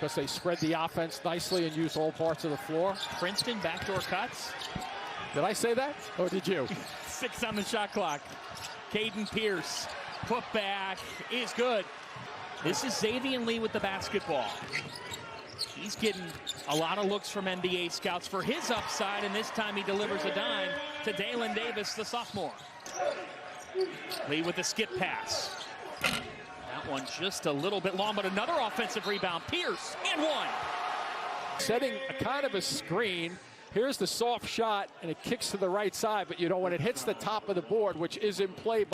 because they spread the offense nicely and use all parts of the floor. Princeton backdoor cuts. Did I say that, or did you? 6 on the shot clock. Caden Pierce, put back, is good. This is Xavier Lee with the basketball. He's getting a lot of looks from NBA scouts for his upside, and this time he delivers a dime to Dalen Davis, the sophomore. Lee with the skip pass. That one just a little bit long, but another offensive rebound. Pierce, and one. Setting a kind of a screen. Here's the soft shot, and it kicks to the right side, but you know, when it hits the top of the board, which is in play.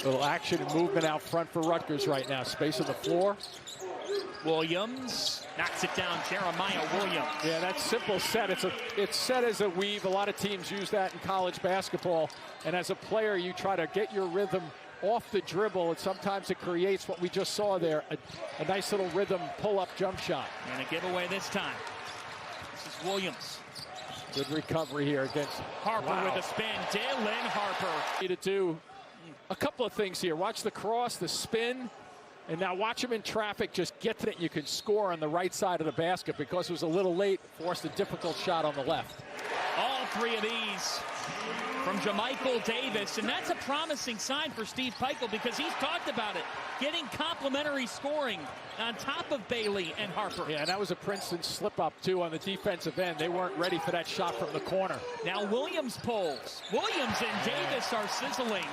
Little action and movement out front for Rutgers right now. Space on the floor. Williams knocks it down. Jeremiah Williams. Yeah, that's simple set. It's set as a weave. A lot of teams use that in college basketball. And as a player, you try to get your rhythm off the dribble, and sometimes it creates what we just saw there, a nice little rhythm pull-up jump shot. And a giveaway this time. This is Williams. Good recovery here against Harper with a spin. Dalen Harper. To do a couple of things here. Watch the cross, the spin, and now watch him in traffic. Just get to it. You can score on the right side of the basket because it was a little late. Forced a difficult shot on the left. All 3 of these from Jamichael Davis, and that's a promising sign for Steve Peichel because he's talked about it. Getting complementary scoring on top of Bailey and Harper. Yeah, and that was a Princeton slip-up, too, on the defensive end. They weren't ready for that shot from the corner. Now Williams pulls. Williams and Davis are sizzling.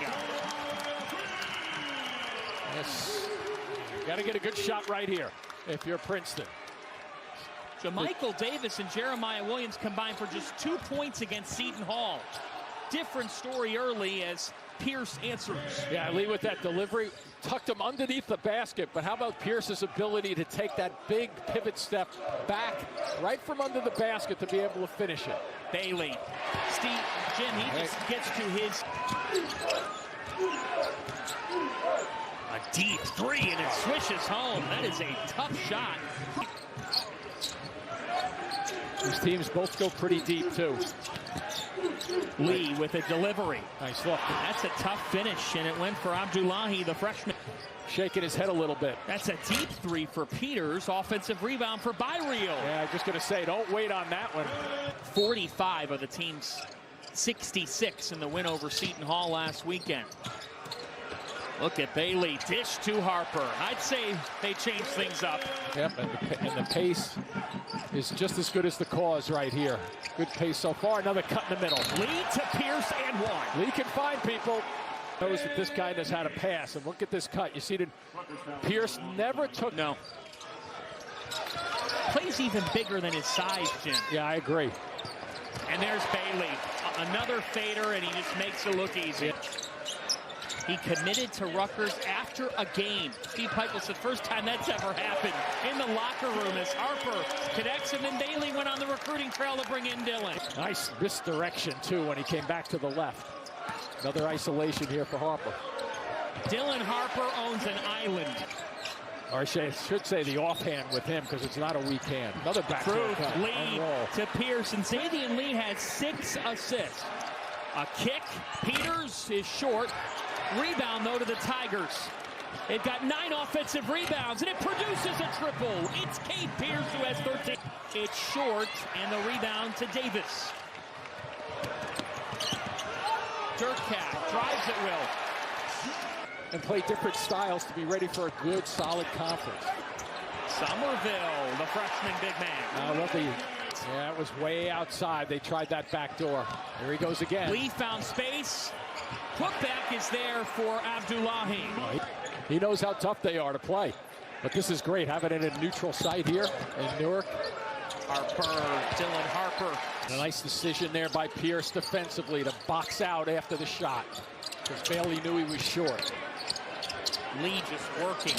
Yes. Got to get a good shot right here if you're Princeton. Jamichael Davis and Jeremiah Williams combined for just 2 points against Seton Hall. Different story early as Pierce answers. Yeah, Lee with that delivery. Tucked him underneath the basket, but how about Pierce's ability to take that big pivot step back right from under the basket to be able to finish it? Bailey. Jim, he just gets to his... A deep 3, and it swishes home. That is a tough shot. These teams both go pretty deep, too. Lee with a delivery. Nice look. That's a tough finish, and it went for Abdullahi, the freshman. Shaking his head a little bit. That's a deep 3 for Peters. Offensive rebound for Byreal. Yeah, I'm just going to say, don't wait on that one. 45 of the team's 66 in the win over Seton Hall last weekend. Look at Bailey, dish to Harper. I'd say they changed things up. Yep, and the pace is just as good as the cause right here. Good pace so far. Another cut in the middle. Lee to Pierce and one. Lee can find people. Knows that this guy knows how to pass. And look at this cut. You see that Pierce never took. No. Plays even bigger than his size, Jim. Yeah, I agree. And there's Bailey. Another fader, and he just makes it look easy. He committed to Rutgers after a game. Steve Peichel said first time that's ever happened in the locker room as Harper connects, and then Bailey went on the recruiting trail to bring in Dillon. Nice misdirection, too, when he came back to the left. Another isolation here for Harper. Dillon Harper owns an island. Or I should say the offhand with him because it's not a weak hand. Another backdoor cut. Lee to Pierce, and Xavier Lee has 6 assists. A kick. Peters is short. Rebound, though, to the Tigers. They've got 9 offensive rebounds, and it produces a triple. It's Cade Pierce who has 13. It's short, and the rebound to Davis. Dirtcat drives at will. And play different styles to be ready for a good, solid conference. Somerville, the freshman big man. Yeah, it was way outside. They tried that back door. Here he goes again. Lee found space. Putback is there for Abdullahi. He knows how tough they are to play. But this is great, having it in a neutral site here in Newark. Harper, Dillon Harper. And a nice decision there by Pierce defensively to box out after the shot. Because Bailey knew he was short. Lee just working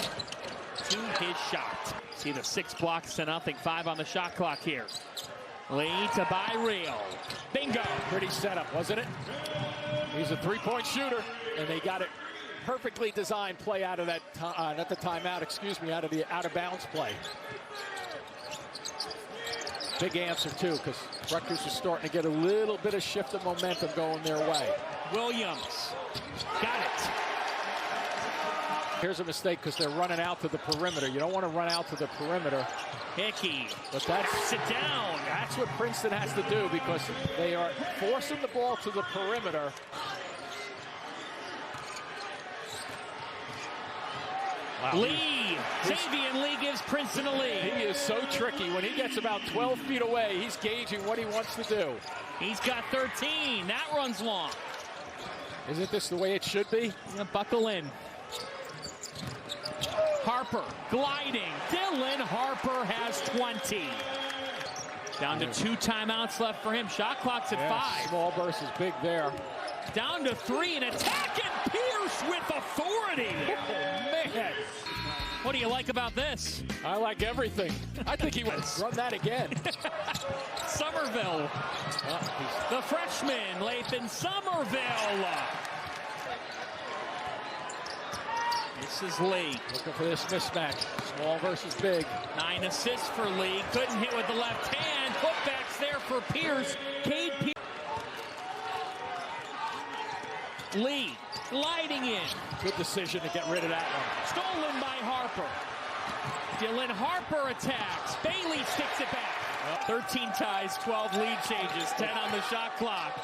to his shot. See the 6 blocks to nothing, 5 on the shot clock here. Lee to Byreal. Bingo. Pretty setup, wasn't it? He's a 3-point shooter, and they got it perfectly designed play out of that, not the timeout, excuse me, out of the out-of-bounds play. Big answer, too, because Rutgers is starting to get a little bit of shift of momentum going their way. Williams got it. Here's a mistake because they're running out to the perimeter. You don't want to run out to the perimeter Hickey. But that's Sit down. That's what Princeton has to do because they are forcing the ball to the perimeter. Wow. Lee. Xavier Lee gives Princeton a lead. He is so tricky. When he gets about 12 feet away, he's gauging what he wants to do. He's got 13. That runs long. Isn't this the way it should be? Buckle in. Harper gliding. Dylan Harper has 20. Down to 2 timeouts left for him. Shot clock's at 5. Small versus big there. Down to 3 and attacking Pierce with authority. Oh, man. What do you like about this? I like everything. I think he would run that again. Somerville. The freshman, Lathan Somerville. This is Lee. Looking for this mismatch. Small versus big. 9 assists for Lee. Couldn't hit with the left hand. Putbacks there for Pierce. Cade Pierce. Lee gliding in. Good decision to get rid of that one. Stolen by Harper. Dylan Harper attacks. Bailey sticks it back. 13 ties, 12 lead changes, 10 on the shot clock.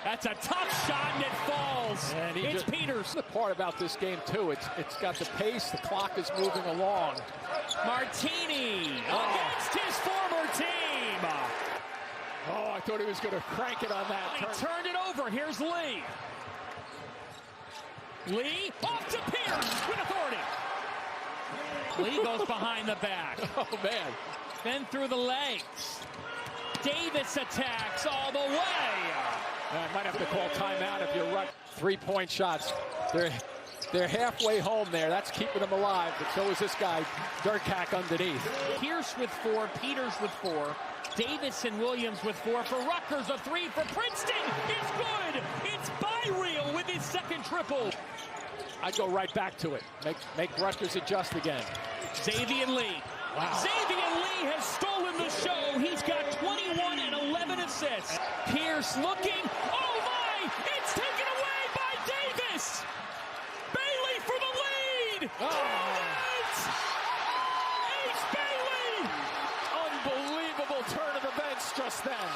That's a tough shot and it falls. And it's Peters. The part about this game too, it's got the pace, the clock is moving along. Martini against his former team. Oh, I thought he was going to crank it on that. He turned it over. Here's Lee. Lee off to Pierce with authority. Lee goes behind the back. Oh, man. Then through the legs. Davis attacks all the way. I might have to call timeout if you're right. 3-point shots. They're halfway home there. That's keeping them alive. But so is this guy, Durkak, underneath. Pierce with 4, Peters with 4. Davis and Williams with 4 for Rutgers. A 3 for Princeton. It's good. It's Byreal with his second triple. I'd go right back to it. Make Rutgers adjust again. Xavier Lee. Wow. Xavier Lee has stolen the show. He's got 21 and 11 assists. Pierce looking. Oh my! It's taken away by Davis. Bailey for the lead. Ace Bailey. Unbelievable turn of events just then.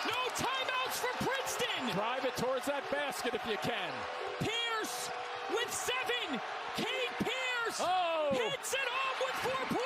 No timeouts for Princeton. Drive it towards that basket if you can. Pierce with 7. Cade Pierce Oh. hits it home with 4 points.